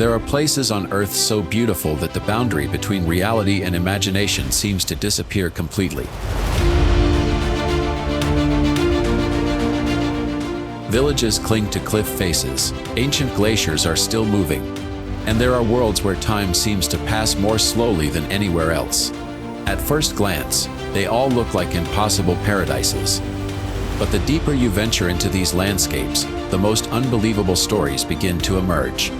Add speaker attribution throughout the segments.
Speaker 1: There are places on Earth so beautiful that the boundary between reality and imagination seems to disappear completely. Villages cling to cliff faces, ancient glaciers are still moving, and there are worlds where time seems to pass more slowly than anywhere else. At first glance, they all look like impossible paradises. But the deeper you venture into these landscapes, the most unbelievable stories begin to emerge.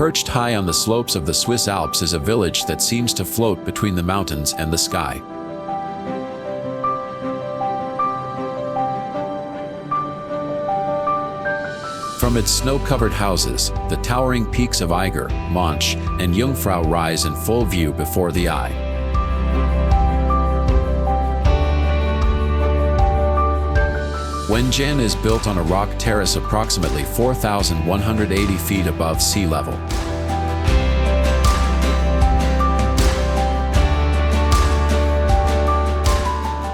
Speaker 1: Perched high on the slopes of the Swiss Alps is a village that seems to float between the mountains and the sky. From its snow-covered houses, the towering peaks of Eiger, Monch, and Jungfrau rise in full view before the eye. Wengen is built on a rock terrace approximately 4,180 feet above sea level.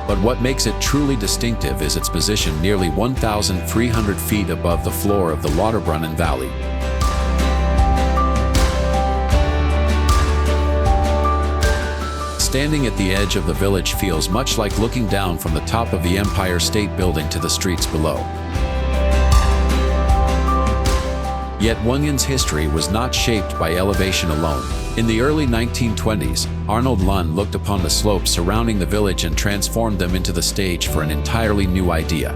Speaker 1: But what makes it truly distinctive is its position nearly 1,300 feet above the floor of the Lauterbrunnen Valley. Standing at the edge of the village feels much like looking down from the top of the Empire State Building to the streets below. Yet Wengen's history was not shaped by elevation alone. In the early 1920s, Arnold Lund looked upon the slopes surrounding the village and transformed them into the stage for an entirely new idea.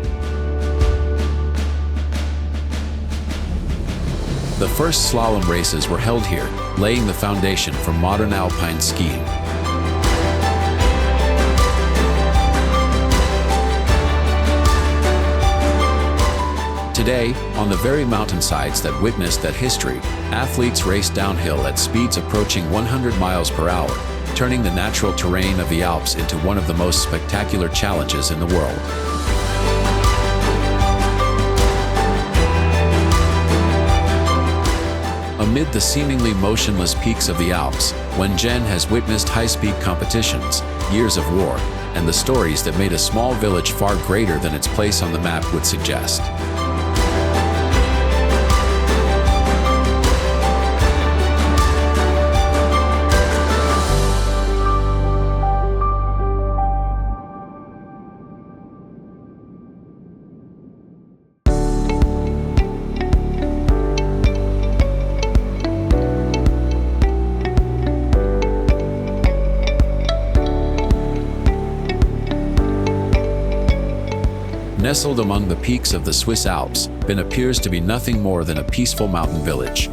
Speaker 1: The first slalom races were held here, laying the foundation for modern alpine skiing. Today, on the very mountainsides that witnessed that history, athletes race downhill at speeds approaching 100 miles per hour, turning the natural terrain of the Alps into one of the most spectacular challenges in the world. Amid the seemingly motionless peaks of the Alps, Wengen has witnessed high-speed competitions, years of war, and the stories that made a small village far greater than its place on the map would suggest. Nestled among the peaks of the Swiss Alps, Ben appears to be nothing more than a peaceful mountain village.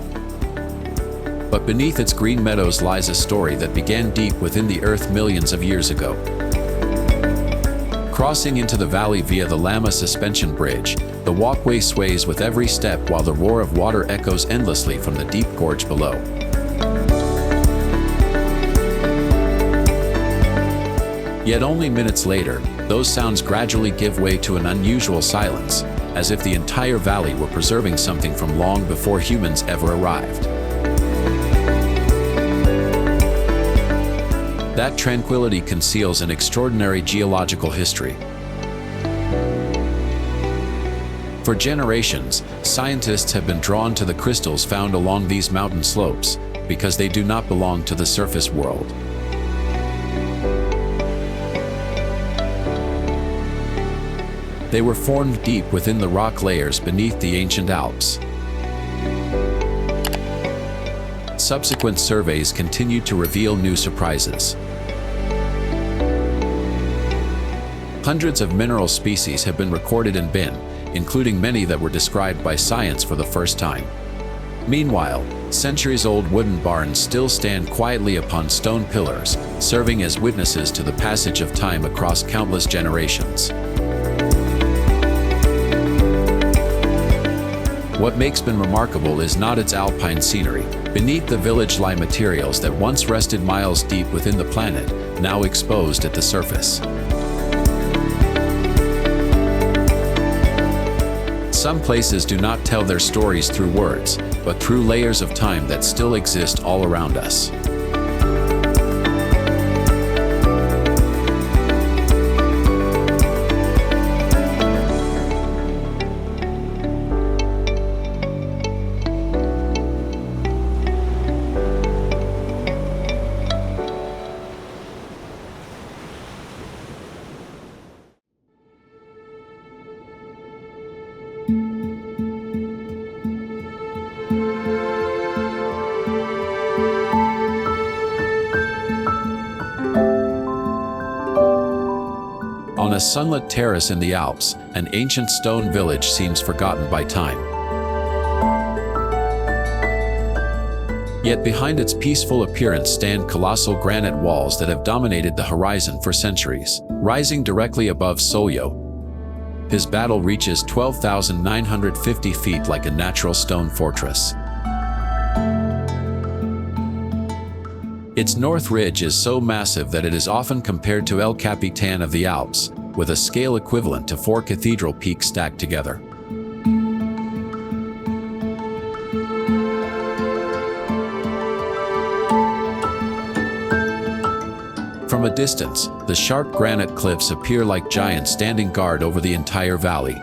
Speaker 1: But beneath its green meadows lies a story that began deep within the earth millions of years ago. Crossing into the valley via the Lama suspension bridge, the walkway sways with every step while the roar of water echoes endlessly from the deep gorge below. Yet only minutes later, those sounds gradually give way to an unusual silence, as if the entire valley were preserving something from long before humans ever arrived. That tranquility conceals an extraordinary geological history. For generations, scientists have been drawn to the crystals found along these mountain slopes, because they do not belong to the surface world. They were formed deep within the rock layers beneath the ancient Alps. Subsequent surveys continued to reveal new surprises. Hundreds of mineral species have been recorded in Ben, including many that were described by science for the first time. Meanwhile, centuries-old wooden barns still stand quietly upon stone pillars, serving as witnesses to the passage of time across countless generations. What makes Bern remarkable is not its alpine scenery. Beneath the village lie materials that once rested miles deep within the planet, now exposed at the surface. Some places do not tell their stories through words, but through layers of time that still exist all around us. On a sunlit terrace in the Alps, an ancient stone village seems forgotten by time. Yet behind its peaceful appearance stand colossal granite walls that have dominated the horizon for centuries. Rising directly above Solyo, his battle reaches 12,950 feet like a natural stone fortress. Its north ridge is so massive that it is often compared to El Capitan of the Alps, with a scale equivalent to 4 cathedral peaks stacked together. From a distance, the sharp granite cliffs appear like giants standing guard over the entire valley.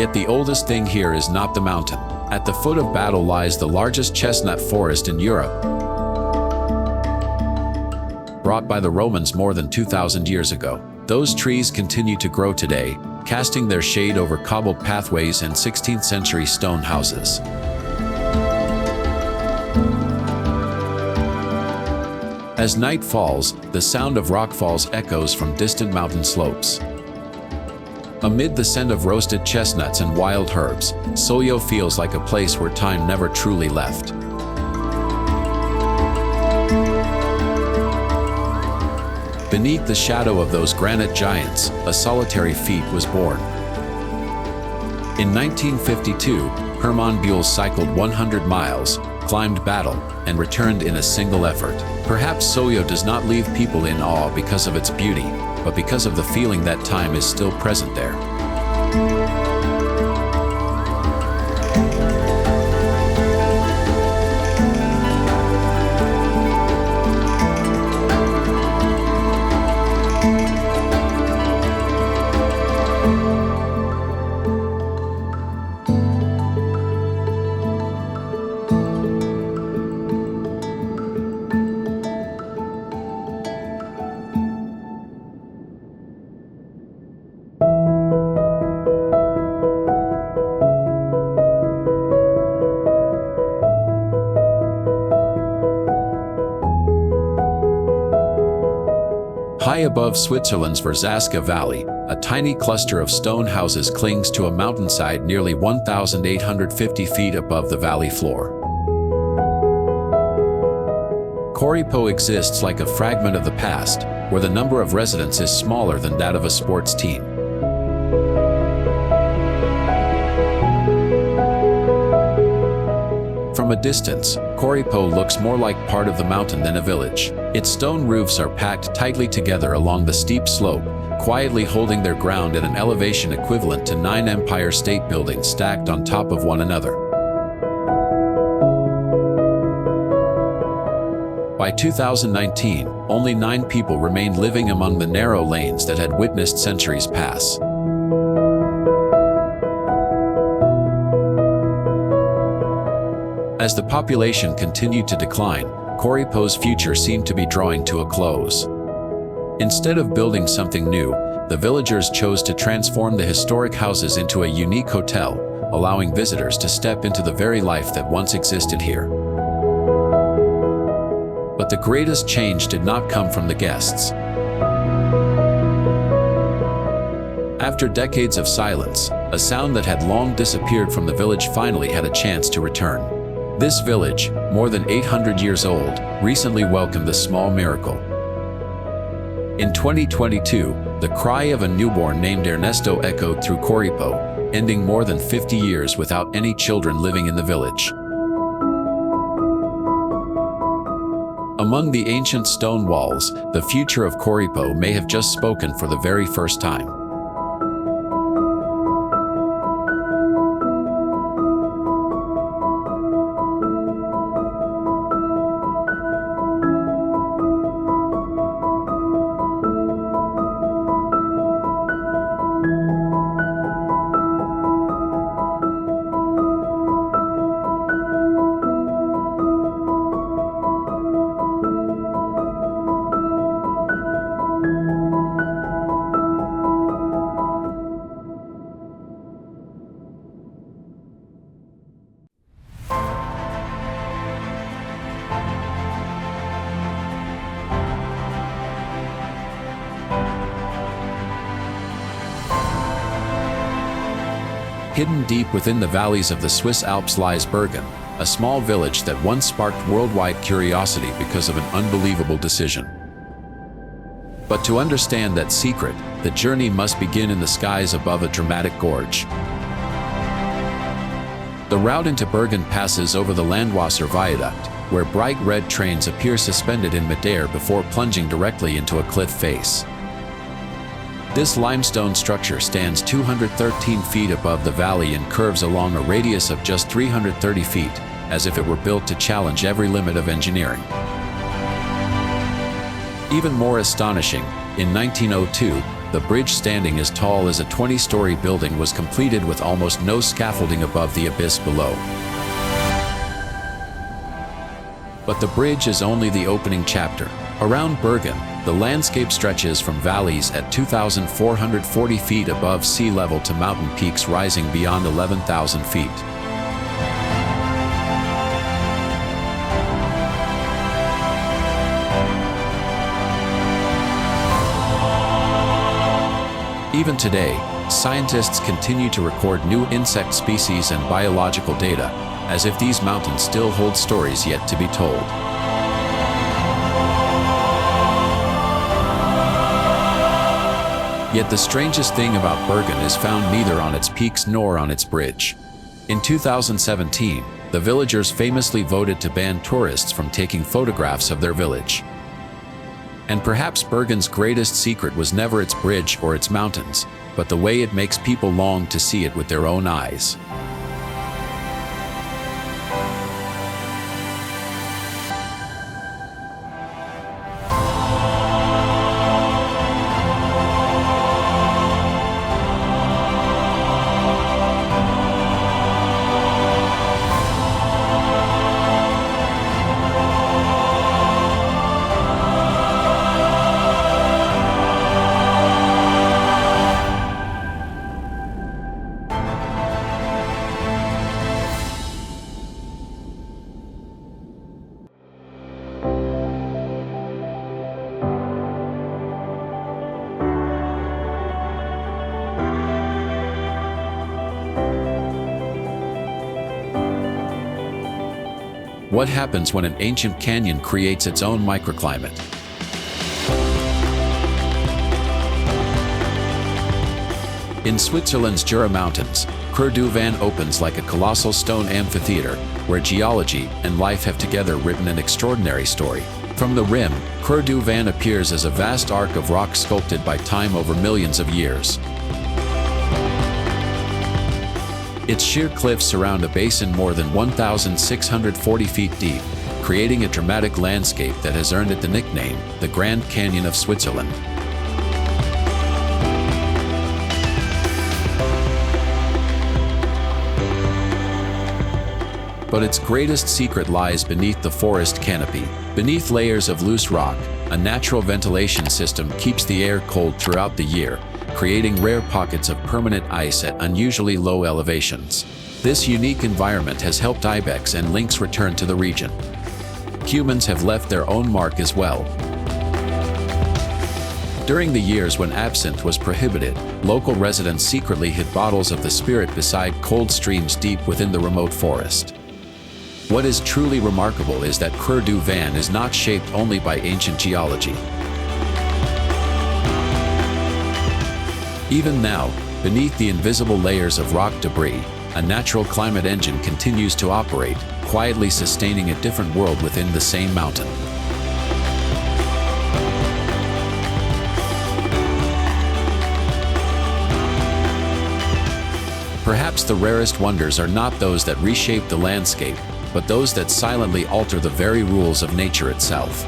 Speaker 1: Yet the oldest thing here is not the mountain. At the foot of Battle lies the largest chestnut forest in Europe, brought by the Romans more than 2,000 years ago. Those trees continue to grow today, casting their shade over cobbled pathways and 16th century stone houses. As night falls, the sound of rockfalls echoes from distant mountain slopes. Amid the scent of roasted chestnuts and wild herbs, Solyo feels like a place where time never truly left. Beneath the shadow of those granite giants, a solitary feat was born. In 1952, Hermann Buell cycled 100 miles, climbed Battle, and returned in a single effort. Perhaps Solyo does not leave people in awe because of its beauty, but because of the feeling that time is still present there. High above Switzerland's Verzaska Valley, a tiny cluster of stone houses clings to a mountainside nearly 1,850 feet above the valley floor. Koripo exists like a fragment of the past, where the number of residents is smaller than that of a sports team. From a distance, Koripo looks more like part of the mountain than a village. Its stone roofs are packed tightly together along the steep slope, quietly holding their ground at an elevation equivalent to 9 Empire State Buildings stacked on top of one another. By 2019, only 9 people remained living among the narrow lanes that had witnessed centuries pass. As the population continued to decline, Koripo's future seemed to be drawing to a close. Instead of building something new, the villagers chose to transform the historic houses into a unique hotel, allowing visitors to step into the very life that once existed here. But the greatest change did not come from the guests. After decades of silence, a sound that had long disappeared from the village finally had a chance to return. This village, more than 800 years old, recently welcomed a small miracle. In 2022, the cry of a newborn named Ernesto echoed through Corypo, ending more than 50 years without any children living in the village. Among the ancient stone walls, the future of Corypo may have just spoken for the very first time. Hidden deep within the valleys of the Swiss Alps lies Bergen, a small village that once sparked worldwide curiosity because of an unbelievable decision. But to understand that secret, the journey must begin in the skies above a dramatic gorge. The route into Bergen passes over the Landwasser Viaduct, where bright red trains appear suspended in midair before plunging directly into a cliff face. This limestone structure stands 213 feet above the valley and curves along a radius of just 330 feet, as if it were built to challenge every limit of engineering. Even more astonishing, in 1902, the bridge standing as tall as a 20-story building was completed with almost no scaffolding above the abyss below. But the bridge is only the opening chapter. Around Bergen, the landscape stretches from valleys at 2,440 feet above sea level to mountain peaks rising beyond 11,000 feet. Even today, scientists continue to record new insect species and biological data, as if these mountains still hold stories yet to be told. Yet the strangest thing about Bergen is found neither on its peaks nor on its bridge. In 2017, the villagers famously voted to ban tourists from taking photographs of their village. And perhaps Bergen's greatest secret was never its bridge or its mountains, but the way it makes people long to see it with their own eyes. What happens when an ancient canyon creates its own microclimate? In Switzerland's Jura Mountains, Creux du Van opens like a colossal stone amphitheater, where geology and life have together written an extraordinary story. From the rim, Creux du Van appears as a vast arc of rock sculpted by time over millions of years. Its sheer cliffs surround a basin more than 1,640 feet deep, creating a dramatic landscape that has earned it the nickname, the Grand Canyon of Switzerland. But its greatest secret lies beneath the forest canopy. Beneath layers of loose rock, a natural ventilation system keeps the air cold throughout the year, creating rare pockets of permanent ice at unusually low elevations. This unique environment has helped ibex and lynx return to the region. Humans have left their own mark as well. During the years when absinthe was prohibited, local residents secretly hid bottles of the spirit beside cold streams deep within the remote forest. What is truly remarkable is that Creux du Van is not shaped only by ancient geology. Even now, beneath the invisible layers of rock debris, a natural climate engine continues to operate, quietly sustaining a different world within the same mountain. Perhaps the rarest wonders are not those that reshape the landscape, but those that silently alter the very rules of nature itself.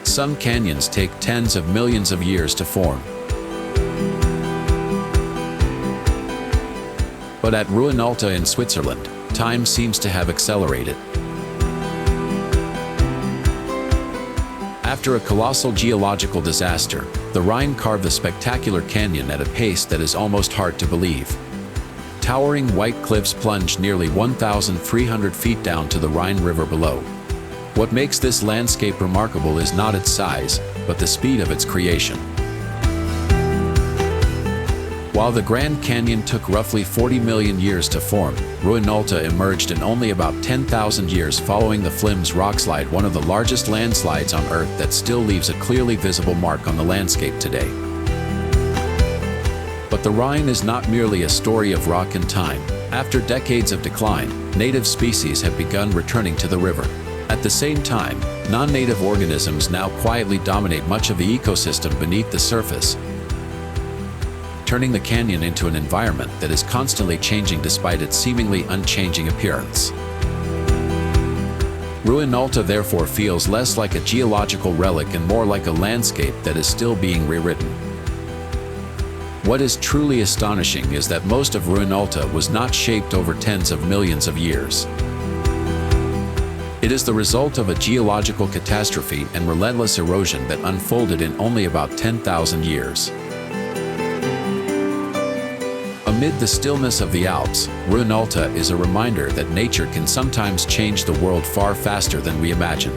Speaker 1: Some canyons take tens of millions of years to form. But at Rhön-Alpes in Switzerland, time seems to have accelerated. After a colossal geological disaster, the Rhine carved the spectacular canyon at a pace that is almost hard to believe. Towering white cliffs plunge nearly 1,300 feet down to the Rhine River below. What makes this landscape remarkable is not its size, but the speed of its creation. While the Grand Canyon took roughly 40 million years to form, Rhön-Alpes emerged in only about 10,000 years following the Flims rockslide, one of the largest landslides on Earth that still leaves a clearly visible mark on the landscape today. But the Rhine is not merely a story of rock and time. After decades of decline, native species have begun returning to the river. At the same time, non-native organisms now quietly dominate much of the ecosystem beneath the surface, turning the canyon into an environment that is constantly changing despite its seemingly unchanging appearance. Rhön-Alpes therefore feels less like a geological relic and more like a landscape that is still being rewritten. What is truly astonishing is that most of Rhön-Alpes was not shaped over tens of millions of years. It is the result of a geological catastrophe and relentless erosion that unfolded in only about 10,000 years. Amid the stillness of the Alps, Rhön-Alpes is a reminder that nature can sometimes change the world far faster than we imagine.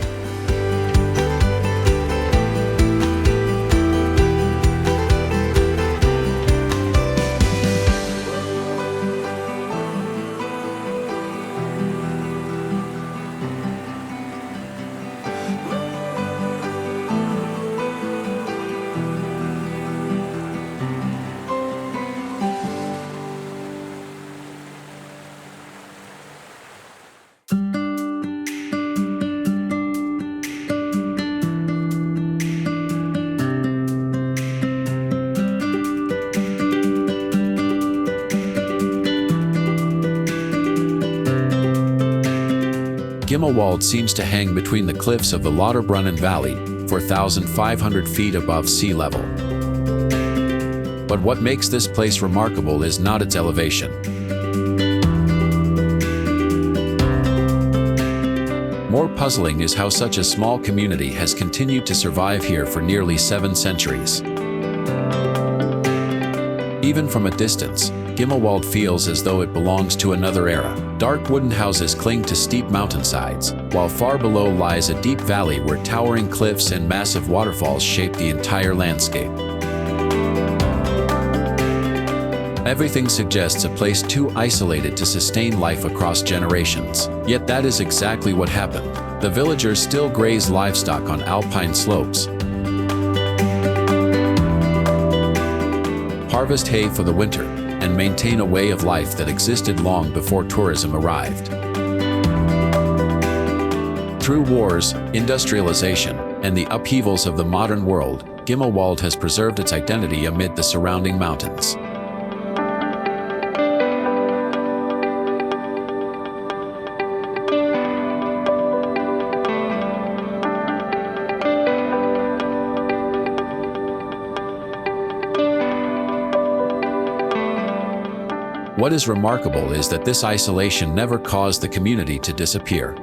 Speaker 1: Gimmelwald seems to hang between the cliffs of the Lauterbrunnen Valley, 4,500 feet above sea level. But what makes this place remarkable is not its elevation. More puzzling is how such a small community has continued to survive here for nearly 7 centuries. Even from a distance, Gimmelwald feels as though it belongs to another era. Dark wooden houses cling to steep mountainsides, while far below lies a deep valley where towering cliffs and massive waterfalls shape the entire landscape. Everything suggests a place too isolated to sustain life across generations. Yet that is exactly what happened. The villagers still graze livestock on alpine slopes, harvest hay for the winter, and maintain a way of life that existed long before tourism arrived. Through wars, industrialization, and the upheavals of the modern world, Gimmelwald has preserved its identity amid the surrounding mountains. What is remarkable is that this isolation never caused the community to disappear.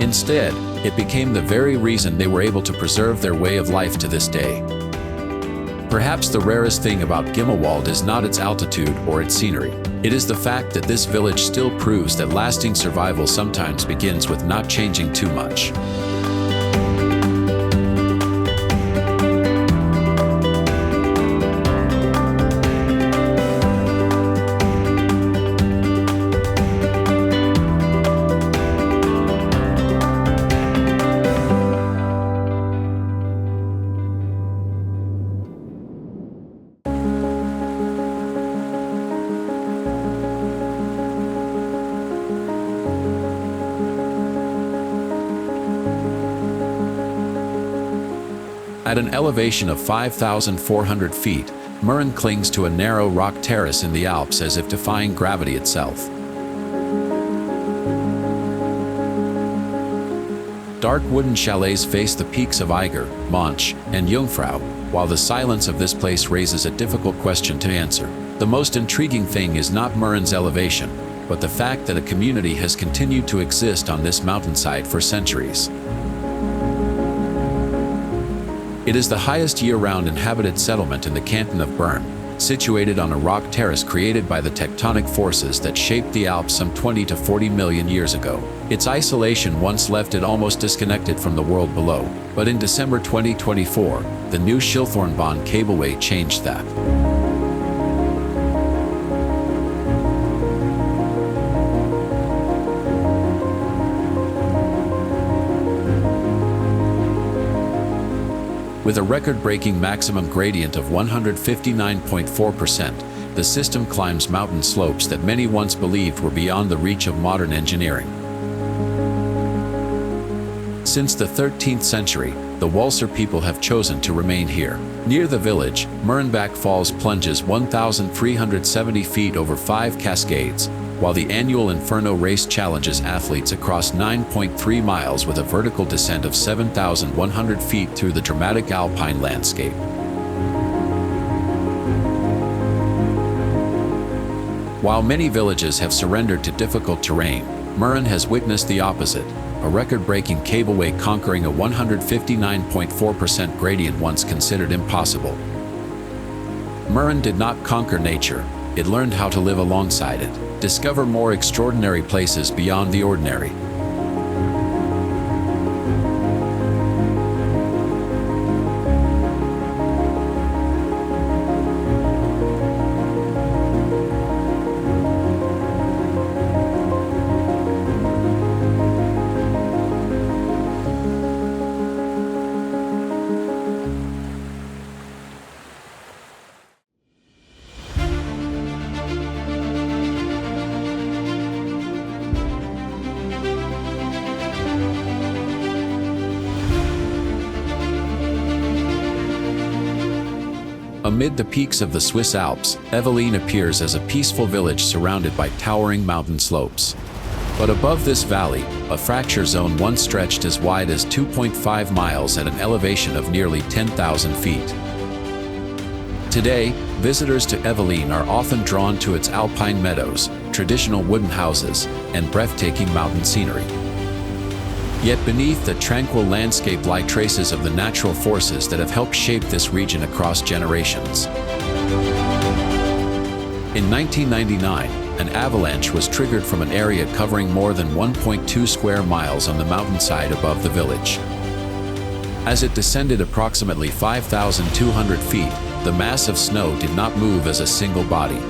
Speaker 1: Instead, it became the very reason they were able to preserve their way of life to this day. Perhaps the rarest thing about Gimmelwald is not its altitude or its scenery. It is the fact that this village still proves that lasting survival sometimes begins with not changing too much. At an elevation of 5,400 feet, Mürren clings to a narrow rock terrace in the Alps as if defying gravity itself. Dark wooden chalets face the peaks of Eiger, Mönch, and Jungfrau, while the silence of this place raises a difficult question to answer. The most intriguing thing is not Mürren's elevation, but the fact that a community has continued to exist on this mountainside for centuries. It is the highest year-round inhabited settlement in the canton of Bern, situated on a rock terrace created by the tectonic forces that shaped the Alps some 20 to 40 million years ago. Its isolation once left it almost disconnected from the world below, but in December 2024, the new Schilthornbahn cableway changed that. With a record-breaking maximum gradient of 159.4%, the system climbs mountain slopes that many once believed were beyond the reach of modern engineering. Since the 13th century, the Walser people have chosen to remain here. Near the village, Mürrenbach Falls plunges 1,370 feet over 5 cascades, while the annual Inferno race challenges athletes across 9.3 miles with a vertical descent of 7,100 feet through the dramatic alpine landscape. While many villages have surrendered to difficult terrain, Mürren has witnessed the opposite, a record-breaking cableway conquering a 159.4% gradient once considered impossible. Mürren did not conquer nature, it learned how to live alongside it. Discover more extraordinary places beyond the ordinary. Amid the peaks of the Swiss Alps, Eveline appears as a peaceful village surrounded by towering mountain slopes. But above this valley, a fracture zone once stretched as wide as 2.5 miles at an elevation of nearly 10,000 feet. Today, visitors to Eveline are often drawn to its alpine meadows, traditional wooden houses, and breathtaking mountain scenery. Yet beneath the tranquil landscape lie traces of the natural forces that have helped shape this region across generations. In 1999, an avalanche was triggered from an area covering more than 1.2 square miles on the mountainside above the village. As it descended approximately 5,200 feet, the mass of snow did not move as a single body.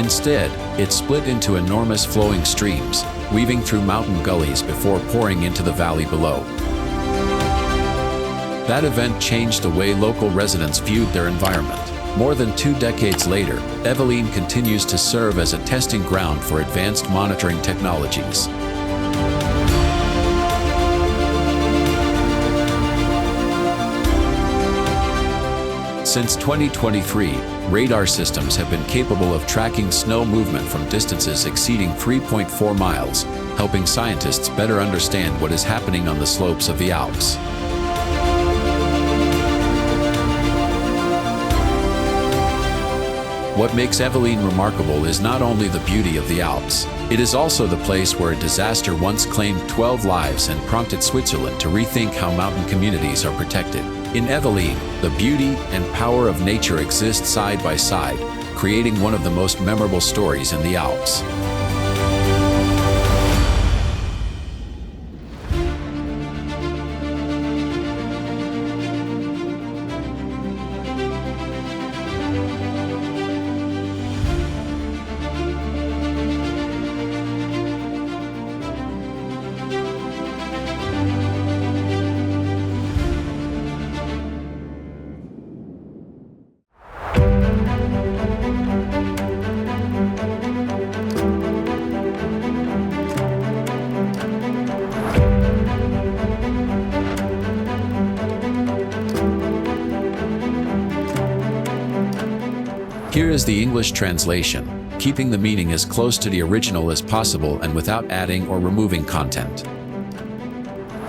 Speaker 1: Instead, it split into enormous flowing streams, weaving through mountain gullies before pouring into the valley below. That event changed the way local residents viewed their environment. More than 2 decades later, Eveline continues to serve as a testing ground for advanced monitoring technologies. Since 2023, radar systems have been capable of tracking snow movement from distances exceeding 3.4 miles, helping scientists better understand what is happening on the slopes of the Alps. What makes Eveline remarkable is not only the beauty of the Alps, it is also the place where a disaster once claimed 12 lives and prompted Switzerland to rethink how mountain communities are protected. In Eveline, the beauty and power of nature exist side by side, creating one of the most memorable stories in the Alps. Here is the English translation, keeping the meaning as close to the original as possible and without adding or removing content.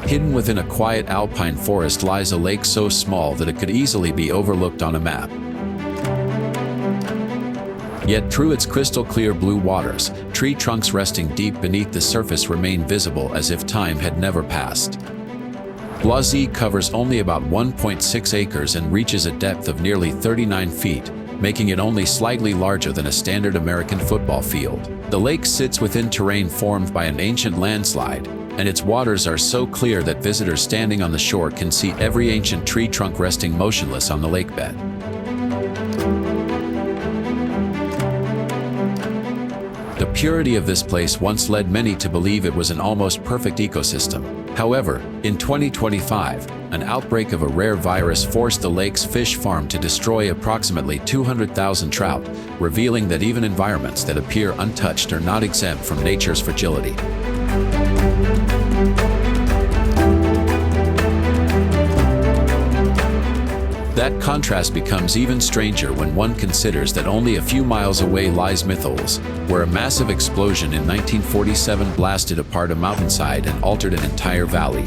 Speaker 1: Hidden within a quiet alpine forest lies a lake so small that it could easily be overlooked on a map. Yet through its crystal-clear blue waters, tree trunks resting deep beneath the surface remain visible as if time had never passed. Blazy covers only about 1.6 acres and reaches a depth of nearly 39 feet, making it only slightly larger than a standard American football field. The lake sits within terrain formed by an ancient landslide, and its waters are so clear that visitors standing on the shore can see every ancient tree trunk resting motionless on the lake bed. The purity of this place once led many to believe it was an almost perfect ecosystem. However, in 2025, an outbreak of a rare virus forced the lake's fish farm to destroy approximately 200,000 trout, revealing that even environments that appear untouched are not exempt from nature's fragility. That contrast becomes even stranger when one considers that only a few miles away lies Mythols, where a massive explosion in 1947 blasted apart a mountainside and altered an entire valley.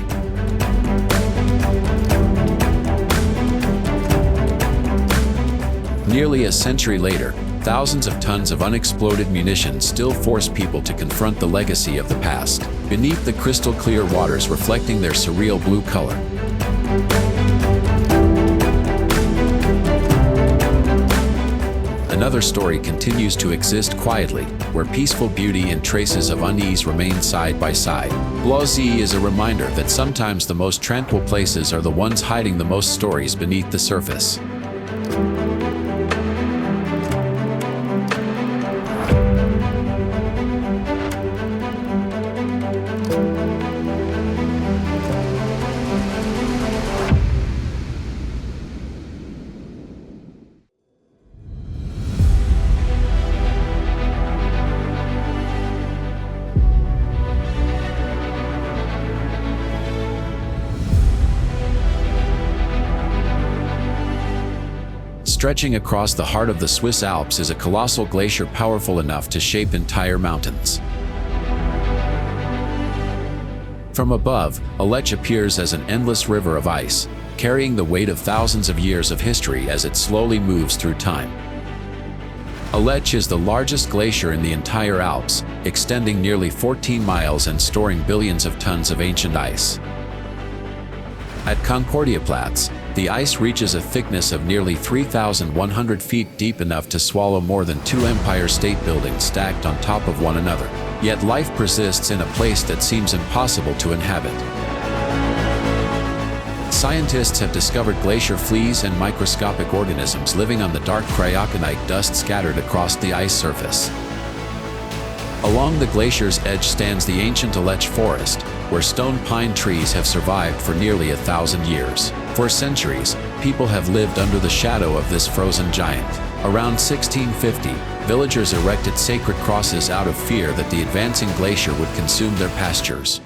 Speaker 1: Nearly a century later, thousands of tons of unexploded munitions still force people to confront the legacy of the past, beneath the crystal-clear waters reflecting their surreal blue color. Another story continues to exist quietly, where peaceful beauty and traces of unease remain side by side. Blazy is a reminder that sometimes the most tranquil places are the ones hiding the most stories beneath the surface. Stretching across the heart of the Swiss Alps is a colossal glacier powerful enough to shape entire mountains. From above, Alpes appears as an endless river of ice, carrying the weight of thousands of years of history as it slowly moves through time. Alpes is the largest glacier in the entire Alps, extending nearly 14 miles and storing billions of tons of ancient ice. At Concordiaplatz, the ice reaches a thickness of nearly 3,100 feet deep, enough to swallow more than 2 Empire State Buildings stacked on top of one another. Yet life persists in a place that seems impossible to inhabit. Scientists have discovered glacier fleas and microscopic organisms living on the dark cryoconite dust scattered across the ice surface. Along the glacier's edge stands the ancient Alpes forest, where stone pine trees have survived for nearly 1,000 years. For centuries, people have lived under the shadow of this frozen giant. Around 1650, villagers erected sacred crosses out of fear that the advancing glacier would consume their pastures.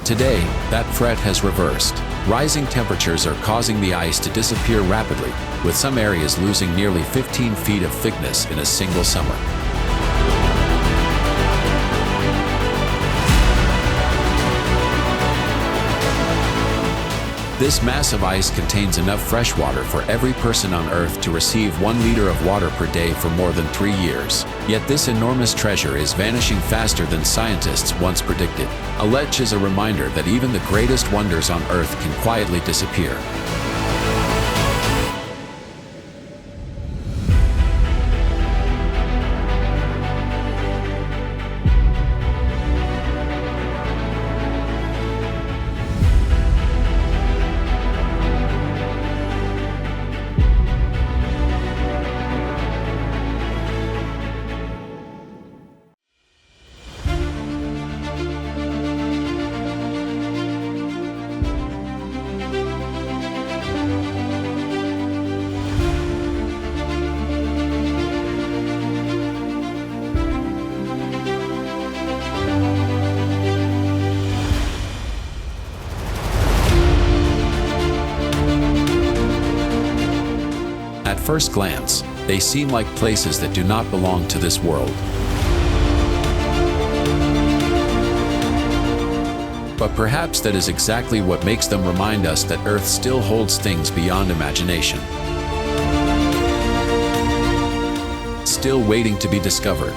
Speaker 1: Today, that threat has reversed. Rising temperatures are causing the ice to disappear rapidly, with some areas losing nearly 15 feet of thickness in a single summer. This mass of ice contains enough fresh water for every person on Earth to receive 1 liter of water per day for more than 3 years. Yet this enormous treasure is vanishing faster than scientists once predicted. A lech is a reminder that even the greatest wonders on Earth can quietly disappear. At first glance, they seem like places that do not belong to this world. But perhaps that is exactly what makes them remind us that Earth still holds things beyond imagination, still waiting to be discovered.